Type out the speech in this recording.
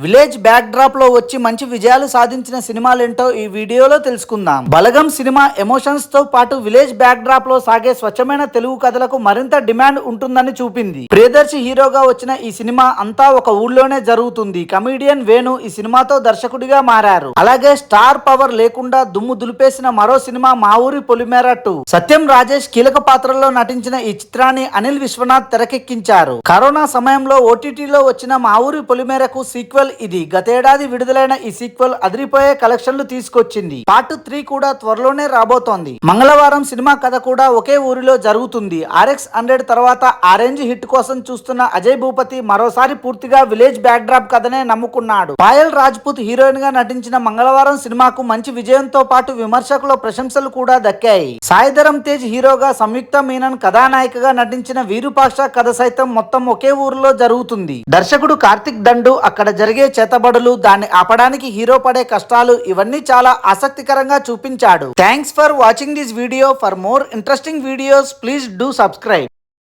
Village back drop లో వచ్చి మంచి విజయాలు సాధించిన సినిమాలేంటో ఈ వీడియోలో తెలుసుకుందాం. బలగం సినిమా ఎమోషన్స్ తో పాటు విలేజ్ బ్యాక్ డ్రాప్ లో సాగే స్వచ్ఛమైన తెలుగు కథలకు మరింత డిమాండ్ ఉంటుందని చూపింది. ప్రియదర్శి హీరోగా వచ్చిన ఈ సినిమా అంతా ఒక ఊళ్ళోనే జరుగుతుంది. కమీడియన్ వేణు ఈ సినిమాతో దర్శకుడిగా మారారు. అలాగే స్టార్ పవర్ లేకుండా దుమ్ము దులిపేసిన మరో సినిమా మా ఊరి పొలిమేర 2. సత్యం రాజేష్ కీలక పాత్రల్లో నటించిన ఈ చిత్రాన్ని అనిల్ విశ్వనాథ్ తెరకెక్కించారు. కరోనా సమయంలో ఓటీటీలో వచ్చిన మా ఊరి పొలిమేరకు సీక్వెల్ ఇది. గతేడాది విడుదలైన ఈ సీక్వెల్ అదిరిపోయే కలెక్షన్లు తీసుకొచ్చింది. పార్ట్ 3 కూడా త్వరలోనే రాబోతోంది. మంగళవారం సినిమా కథ కూడా ఒకే ఊరిలో జరుగుతుంది. RX 100 తర్వాత ఆరెంజ్ హిట్ కోసం చూస్తున్న అజయ్ భూపతి మరోసారి పూర్తిగా విలేజ్ బ్యాక్ డ్రాప్ కథనే నమ్ముకున్నాడు. పాయల్ రాజ్పుత్ హీరోయిన్ గా నటించిన మంగళవారం సినిమాకు మంచి విజయంతో పాటు విమర్శకుల ప్రశంసలు కూడా దక్కాయి. సాయిధరం తేజ్ హీరోగా, సంయుక్త మీనన్ కథానాయికగా నటించిన వీరుపాక్ష కథ సైతం మొత్తం ఒకే ఊరిలో జరుగుతుంది. దర్శకుడు కార్తిక్ దండు అక్కడ జరిగే చేతబడులు, దాన్ని ఆపడానికి హీరో పడే కష్టాలు ఇవన్నీ చాలా ఆసక్తికరంగా చూపించాడు. Thanks for watching this video. For more interesting videos please do subscribe.